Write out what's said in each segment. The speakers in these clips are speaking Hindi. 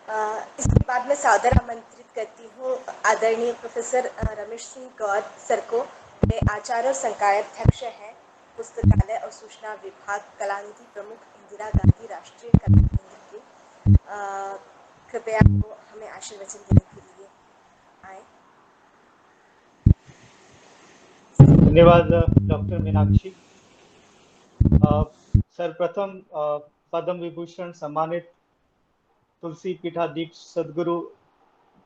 इसके बाद मैं सादर आमंत्रित करती हूँ आदरणीय प्रोफेसर रमेश सिंह गौर सर को। वे आचार्य और संकायाध्यक्ष हैं, पुस्तकालय और सूचना विभाग, कलानिधि प्रमुख, इंदिरा गांधी राष्ट्रीय कला केंद्र के। कृपया वो हमें आशीर्वचन देने के लिए आए। धन्यवाद डॉक्टर मीनाक्षी। सर्वप्रथम पद्म विभूषण सम्मानित तुलसी पीठाधीश सदगुरु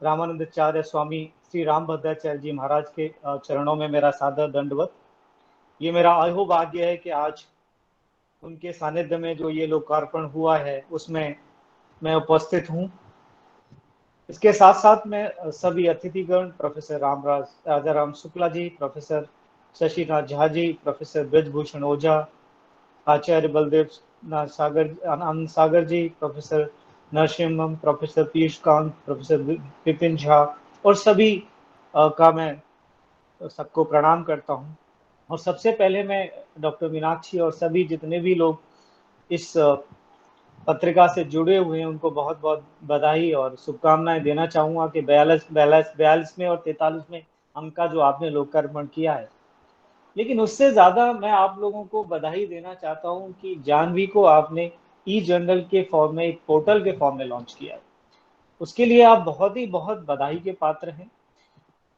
रामानंदाचार्य स्वामी श्री रामभद्राचार्य जी महाराज के चरणों में मेरा सादर दंडवत। ये मेरा अहोभाग्य है कि आज उनके सानिध्य में जो ये लोकार्पण हुआ है उसमें मैं उपस्थित हूँ। इसके साथ साथ मैं सभी अतिथिगण, professor Ramraj Rajaram Shukla ji, professor Shashinath Jha ji, professor Brajbhushan Ojha, Acharya Baldev Anand Sagar ji, professor Narasimham, professor Piyush Kant, professor Vipin Jha और सभी का मैं सबको प्रणाम करता हूं। और सबसे पहले मैं डॉक्टर मीनाक्षी और सभी जितने भी लोग इस पत्रिका से जुड़े हुए हैं उनको बहुत बहुत बधाई और शुभकामनाएं देना चाहूंगा कि 42वें और 43वें अंक का जो आपने लोकार्पण किया है। लेकिन उससे ज्यादा मैं आप लोगों को बधाई देना चाहता हूं कि जानवी को आपने ई जर्नल के फॉर्म में, एक पोर्टल के फॉर्म में लॉन्च किया है। उसके लिए आप बहुत बधाई के पात्र हैं,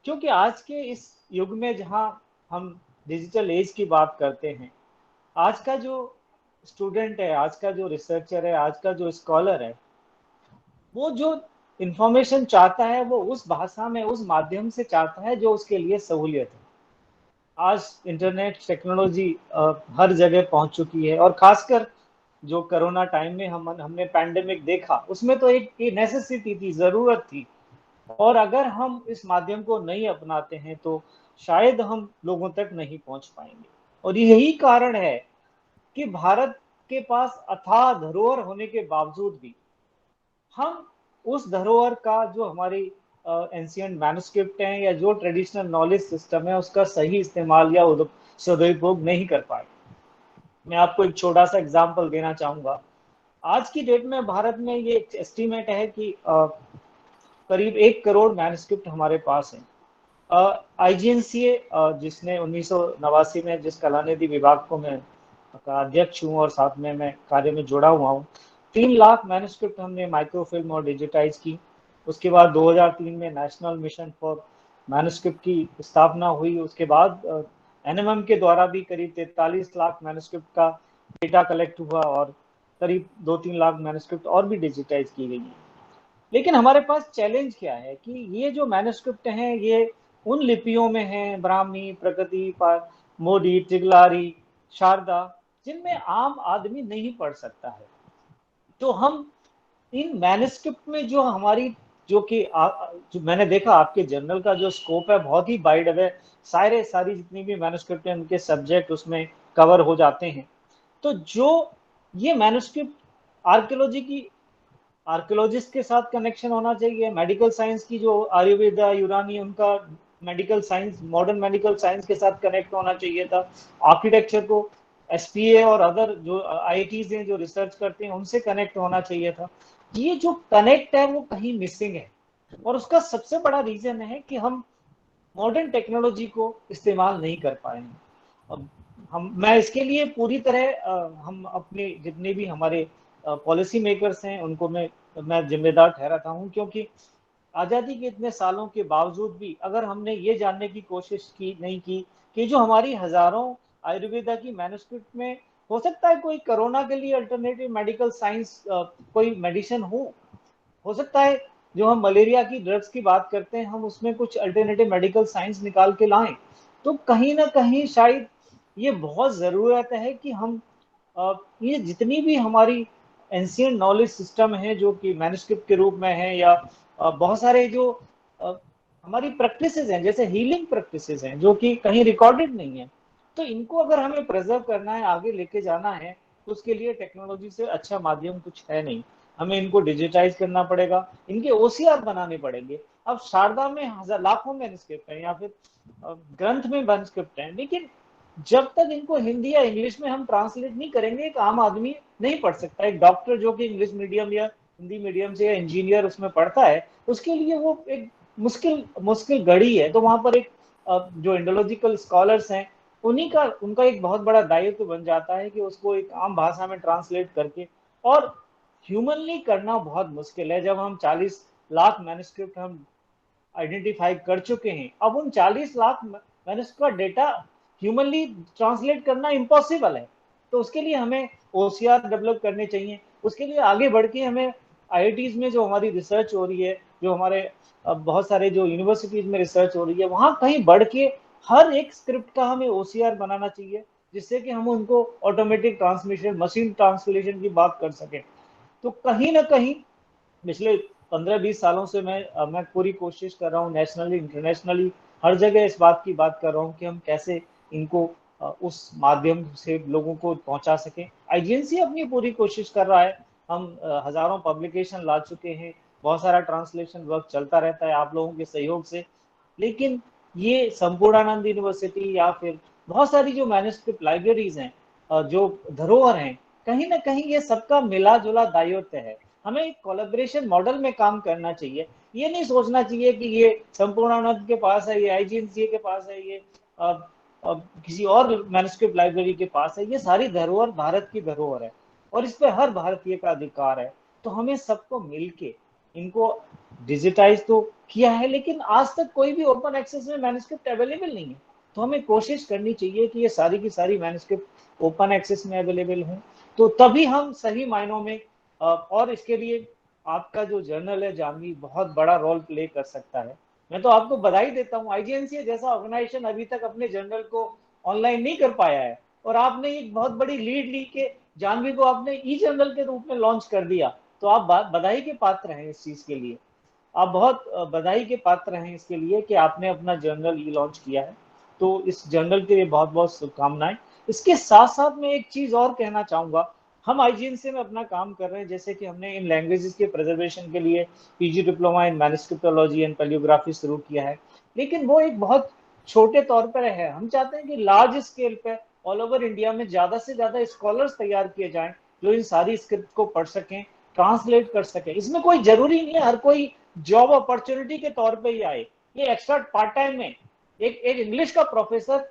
क्योंकि आज के इस युग में जहां हम डिजिटल एज की बात करते हैं, आज का जो स्टूडेंट है, आज का जो रिसर्चर है, आज का जो स्कॉलर है, वो जो इंफॉर्मेशन चाहता है वो उस भाषा में, उस माध्यम से चाहता है जो उसके लिए सहूलियत है। आज इंटरनेट टेक्नोलॉजी हर जगह पहुंच चुकी है, और खासकर जो कोरोना टाइम में हमने पैंडेमिक देखा, उसमें तो एक नेसेसिटी थी, जरूरत थी। और अगर हम इस माध्यम को नहीं अपनाते हैं तो शायद हम लोगों तक नहीं पहुंच पाएंगे। और यही कारण है कि भारत के पास अथाह धरोहर होने के बावजूद भी हम उस धरोहर का, जो हमारी एंशियंट मैन्युस्क्रिप्ट हैं या जो ट्रेडिशनल नॉलेज सिस्टम है, उसका सही इस्तेमाल या सदुपयोग नहीं कर पाए। मैं आपको एक छोटा सा एग्जांपल देना चाहूंगा। आज की डेट में भारत में ये एस्टीमेट है कि करीब 1 करोड़ मैन्युस्क्रिप्ट हमारे पास है। आईजीएनसीए जिसने 1989 में, जिस कलानिधि विभाग को मैं का अध्यक्ष हूँ और साथ में मैं कार्य में जुड़ा हुआ हूँ, 3 लाख मैन्युस्क्रिप्ट हमने माइक्रोफिल्म और डिजिटाइज की। उसके बाद 2003 में नेशनल मिशन फॉर मैन्युस्क्रिप्ट की स्थापना हुई। उसके बाद एनएमएम के द्वारा भी करीब 43 लाख मैन्युस्क्रिप्ट का डेटा कलेक्ट हुआ और करीब 2-3 लाख मैन्युस्क्रिप्ट और भी डिजिटाइज की गई है। लेकिन हमारे पास चैलेंज क्या है कि ये जो मैन्युस्क्रिप्ट हैं ये उन लिपियों में हैं, ब्राह्मी, प्रकृति, मोडी, तिगलारी, शारदा, जिनमें आम आदमी नहीं पढ़ सकता है। तो हम इन मैन्युस्क्रिप्ट में जो हमारी, जो कि जो मैंने देखा आपके जर्नल का जो स्कोप है बहुत ही वाइड है, सारी जितनी भी मैन्युस्क्रिप्ट हैं उनके सब्जेक्ट उसमें कवर हो जाते हैं। तो जो ये मैन्युस्क्रिप्ट आर्कियोलॉजी की, आर्कियोलॉजिस्ट के साथ कनेक्शन होना चाहिए, मेडिकल साइंस की जो आयुर्वेदा, यूनानी, उनका medical science, modern medical science के साथ कनेक्ट होना चाहिए था। आर्किटेक्चर को एसपीए और अदर जो आईआईटीज हैं जो रिसर्च करते हैं उनसे कनेक्ट होना चाहिए था। ये जो कनेक्ट है वो कहीं मिसिंग है, और उसका सबसे बड़ा रीजन है कि हम मॉडर्न टेक्नोलॉजी को इस्तेमाल नहीं कर पाए हैं। अब मैं इसके लिए पूरी तरह हम अपने जितने भी हमारे पॉलिसी मेकर्स हैं उनको मैं जिम्मेदार ठहराता हूं, क्योंकि आजादी के इतने सालों के बावजूद भी अगर हमने ये जानने की कोशिश की नहीं की कि जो हमारी हजारों आयुर्वेदा की मैन्युस्क्रिप्ट में, हो सकता है कोई कोरोना के लिए अल्टरनेटिव मेडिकल साइंस कोई मेडिसिन हो सकता है जो हम मलेरिया की ड्रग्स की बात करते हैं हम उसमें कुछ अल्टरनेटिव मेडिकल साइंस निकाल के लाएं। तो कहीं ना कहीं शायद ये बहुत ज़रूरत है कि हम ये जितनी भी हमारी एंशियंट नॉलेज सिस्टम है जो कि मैन्युस्क्रिप्ट के रूप में है, या बहुत सारे जो अ, हमारी प्रैक्टिसेस हैं, जैसे हीलिंग प्रैक्टिसेस हैं जो कि कहीं रिकॉर्डेड नहीं है, तो इनको अगर हमें प्रिजर्व करना है, आगे लेके जाना है, तो उसके लिए टेक्नोलॉजी से अच्छा माध्यम कुछ है नहीं। हमें इनको डिजिटाइज करना पड़ेगा, इनके ओसीआर बनाने पड़ेंगे। अब शारदा में लाखों मैन्युस्क्रिप्ट है या फिर ग्रंथ में मैन्युस्क्रिप्ट है, लेकिन जब तक इनको हिंदी या इंग्लिश में हम ट्रांसलेट नहीं करेंगे एक आम आदमी नहीं पढ़ सकता। एक डॉक्टर जो कि इंग्लिश मीडियम या हिंदी मीडियम से या इंजीनियर उसमें पढ़ता है, उसके लिए वो एक मुश्किल घड़ी है। तो वहां पर एक जो इंडोलॉजिकल स्कॉलर्स हैं, उनका एक बहुत बड़ा दायित्व बन जाता है कि उसको एक आम भाषा में ट्रांसलेट करके, और ह्यूमनली करना बहुत मुश्किल है। जब हम 40 लाख मैन्युस्क्रिप्ट हम आइडेंटिफाई कर चुके हैं, अब उन 40 लाख मैन्युस्क्रिप्ट का डेटा ह्यूमनली ट्रांसलेट करना इम्पॉसिबल है। तो उसके लिए हमें ओसीआर डेवलप करने चाहिए। उसके लिए आगे बढ़ के हमें आईआईटीज में जो हमारी रिसर्च हो रही है, जो हमारे बहुत सारे जो यूनिवर्सिटीज में रिसर्च हो रही है, वहां कहीं बढ़ के हर एक स्क्रिप्ट का हमें ओसीआर बनाना चाहिए, जिससे कि हम उनको ऑटोमेटिक ट्रांसमिशन, मशीन ट्रांसलेशन की बात कर सकें। तो कहीं ना कहीं पिछले 15-20 सालों से मैं पूरी कोशिश कर रहा हूँ, नेशनली इंटरनेशनली हर जगह इस बात की बात कर रहा हूँ कि हम कैसे इनको उस माध्यम से लोगों को पहुंचा सकें। आईजीएनसी अपनी पूरी कोशिश कर रहा है। हम हजारों पब्लिकेशन ला चुके हैं, बहुत सारा ट्रांसलेशन वर्क चलता रहता है आप लोगों के सहयोग से। लेकिन ये संपूर्णानंद यूनिवर्सिटी या फिर बहुत सारी जो मैन्युस्क्रिप्ट लाइब्रेरीज हैं, जो धरोहर हैं, कहीं ना कहीं ये सबका मिला जुला दायित्व है। हमें एक कोलैबोरेशन मॉडल में काम करना चाहिए। ये नहीं सोचना चाहिए कि ये संपूर्णानंद के पास है, ये आईजीएनसीए के पास है, ये किसी और मैन्युस्क्रिप्ट लाइब्रेरी के पास है। ये सारी धरोहर भारत की धरोहर है और इस पे हर भारतीय का अधिकार है। तो हमें सबको मिलके इनको डिजिटाइज तो किया है, लेकिन आज तक कोई भी ओपन एक्सेस में मैन्युस्क्रिप्ट अवेलेबल नहीं है। तो हमें कोशिश करनी चाहिए कि ये सारी की सारी मैन्युस्क्रिप्ट ओपन एक्सेस में अवेलेबल हों, तो तभी हम सही मायनों में और इसके लिए आपका जो जर्नल है जानवी बहुत बड़ा रोल प्ले कर सकता है। मैं तो आपको बधाई देता हूँ, आईजीएनसीए जैसा ऑर्गेनाइजेशन अभी तक अपने जर्नल को ऑनलाइन नहीं कर पाया है, और आपने एक बहुत बड़ी लीड ली के जानवी को आपने ई जर्नल के रूप में लॉन्च कर दिया। तो आप बधाई के पात्र हैं इस चीज के लिए। आप बहुत बधाई के पात्र हैं इसके लिए कि आपने अपना जर्नल ई लॉन्च किया है। तो इस जर्नल के लिए बहुत बहुत शुभकामनाएं। इसके साथ साथ मैं एक चीज और कहना चाहूंगा, हम आईजीएनसीए में अपना काम कर रहे हैं, जैसे कि हमने इन लैंग्वेजेस के प्रिजर्वेशन के लिए PG diploma in manuscriptology and palaeography शुरू किया है, लेकिन वो एक बहुत छोटे तौर पर है। हम चाहते हैं कि लार्ज स्केल पे ऑल ओवर इंडिया में ज्यादा से ज्यादा स्कॉलर्स तैयार किए जाएं, जो इन सारी स्क्रिप्ट को पढ़ सकें, ट्रांसलेट कर सकें। इसमें कोई जरूरी नहीं है हर कोई जॉब अपॉर्चुनिटी के तौर पे ही आए। ये एक्स्ट्रा पार्ट टाइम में एक इंग्लिश का प्रोफेसर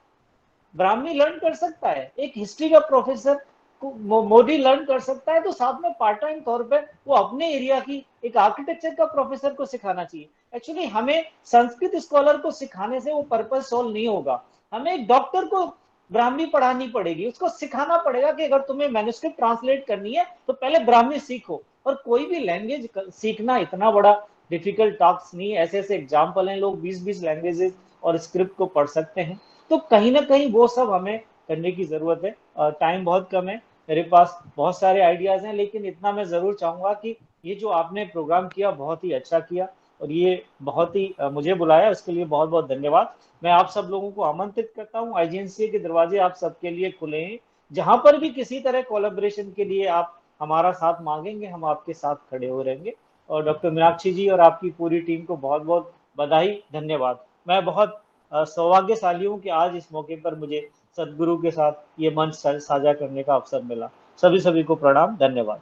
ब्राह्मी लर्न कर सकता है, एक हिस्ट्री का प्रोफेसर मोदी लर्न कर सकता है, तो साथ में पार्ट टाइम तौर पे वो अपने एरिया की एक आर्किटेक्चर का प्रोफेसर को सिखाना चाहिए। एक्चुअली हमें संस्कृत स्कॉलर को सिखाने से वो पर्पज सॉल्व नहीं होगा। हमें एक डॉक्टर को ब्राह्मी पढ़ानी पड़ेगी, उसको सिखाना पड़ेगा कि अगर तुम्हें मैन्युस्क्रिप्ट ट्रांसलेट करनी है तो पहले ब्राह्मी सीखो। और कोई भी लैंग्वेज सीखना इतना बड़ा डिफिकल्ट टास्क नहीं है। ऐसे ऐसे एग्जाम्पल हैं, लोग 20-20 लैंग्वेजेस और स्क्रिप्ट को पढ़ सकते हैं। तो कहीं ना कहीं वो सब हमें करने की जरूरत है। टाइम बहुत कम है, मेरे पास बहुत सारे आइडियाज हैं, लेकिन इतना मैं जरूर चाहूंगा कि ये जो आपने प्रोग्राम किया बहुत ही अच्छा किया, और ये बहुत ही मुझे बुलाया, उसके लिए बहुत बहुत धन्यवाद। मैं आप सब लोगों को आमंत्रित करता हूँ, आईजीएनसीए के दरवाजे आप सबके लिए खुले हैं। जहां पर भी किसी तरह कोलैबोरेशन के लिए आप हमारा साथ मांगेंगे, हम आपके साथ खड़े हो रहेंगे। और डॉक्टर मीनाक्षी जी और आपकी पूरी टीम को बहुत बहुत बधाई, धन्यवाद। मैं बहुत सौभाग्यशाली हूँ कि आज इस मौके पर मुझे सदगुरु के साथ ये मंच साझा करने का अवसर मिला। सभी को प्रणाम, धन्यवाद।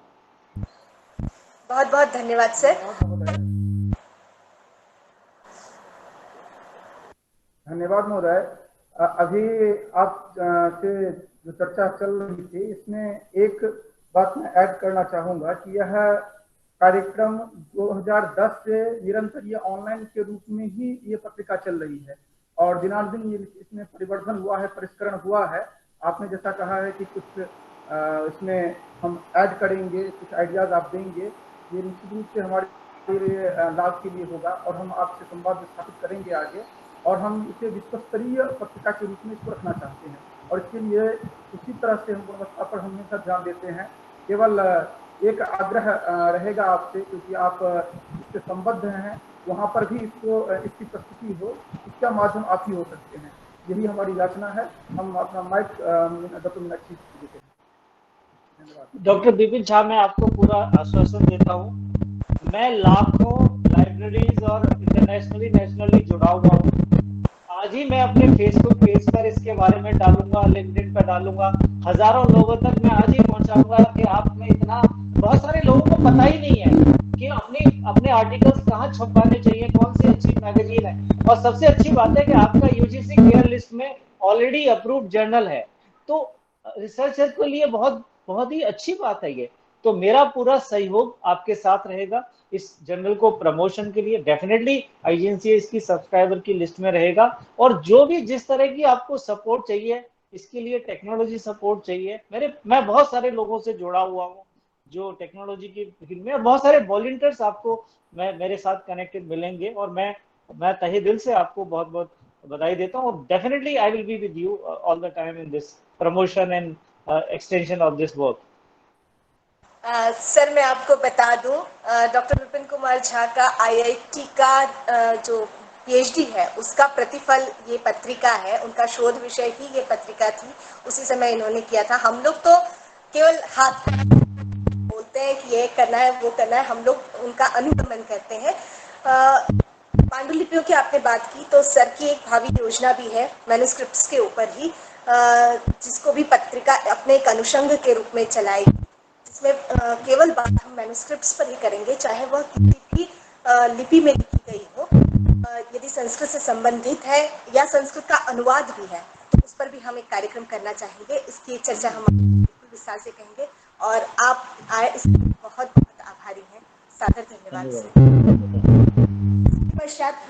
बहुत बहुत धन्यवाद सर। धन्यवाद महोदय। अभी आप से जो चर्चा चल रही थी, इसमें एक बात मैं ऐड करना चाहूंगा कि यह कार्यक्रम 2010 से निरंतर ये ऑनलाइन के रूप में ही ये पत्रिका चल रही है, और दिनानुदिन इसमें परिवर्तन हुआ है, परिष्करण हुआ है। आपने जैसा कहा है कि कुछ इसमें हम ऐड करेंगे, कुछ आइडियाज आप देंगे, ये निश्चित रूप से हमारे लाभ के लिए होगा, और हम आपसे संवाद स्थापित करेंगे आगे, और हम इसे विश्वस्तरीय पत्रिका के रूप में इसको रखना चाहते हैं। और इसके लिए उसी तरह से हम गुणवत्ता पर हमेशा ध्यान देते हैं। केवल एक आग्रह रहेगा आपसे, क्योंकि आप इससे संबद्ध हैं, वहाँ पर भी इसकी प्रस्तुति हो, इसका माध्यम आप ही हो सकते हैं, यही हमारी याचना है। हम अपना माइक डॉक्टर मीनाक्षी जी देते हैं। धन्यवाद। डॉक्टर विपिन झा, मैं आपको पूरा आश्वासन देता हूँ, मैं लाखों लाइब्रेरीज और इंटरनेशनली नेशनली जुड़ा हुआ हूँ। आज ही मैं अपने फेसबुक पेज पर इसके बारे में डालूंगा, लिंक्डइन पर डालूंगा, हजारों लोगों तक मैं आज ही पहुंचाऊंगा कि आप में इतना, बहुत सारे लोगों को पता ही नहीं है कि अपने अपने आर्टिकल्स कहाँ छपवाने चाहिए, कौन सी अच्छी मैगजीन है। और सबसे अच्छी बात है कि आपका यूजीसी केयर लिस्ट में ऑलरेडी अप्रूव्ड जर्नल है, तो रिसर्चर के लिए बहुत बहुत ही अच्छी बात है ये। तो मेरा पूरा सहयोग आपके साथ रहेगा इस जर्नल को प्रमोशन के लिए। डेफिनेटली आईजीएनसीए इसकी सब्सक्राइबर की लिस्ट में रहेगा, और जो भी जिस तरह की आपको सपोर्ट चाहिए, इसके लिए टेक्नोलॉजी सपोर्ट चाहिए, मैं बहुत सारे लोगों से जुड़ा हुआ हूँ जो टेक्नोलॉजी की फील्ड में, और बहुत सारे वॉलंटियर्स आपको मेरे साथ कनेक्टेड मिलेंगे, और मैं तहे दिल से आपको बहुत बहुत बधाई देता हूँ। Definitely I will be with you all the time in this promotion and extension of this work. Sir मैं आपको बता दूं, डॉक्टर विपिन कुमार झा का आईआईटी का जो पीएचडी है उसका प्रतिफल ये पत्रिका है। उनका शोध विषय ही ये पत्रिका थी, उसी समय इन्होंने किया था। हम लोग तो केवल हाथ बोलते हैं कि ये करना है वो करना है, हम लोग उनका अनुगमन करते हैं। पांडुलिपियों की आपने बात की, तो सर की एक भावी योजना भी है मैन्युस्क्रिप्ट्स के ऊपर ही, जिसको भी पत्रिका अपने एक अनुषंग के रूप में चलाएगी, जिसमें केवल बात हम मैन्युस्क्रिप्ट्स पर ही करेंगे, चाहे वह किसी भी लिपि में लिखी गई हो। यदि संस्कृत से संबंधित है या संस्कृत का अनुवाद भी है तो उस पर भी हम एक कार्यक्रम करना चाहेंगे। इसकी चर्चा हम बिल्कुल विस्तार से कहेंगे, और आप आए इसके बहुत बहुत आभारी हैं। सादर धन्यवाद। पश्चात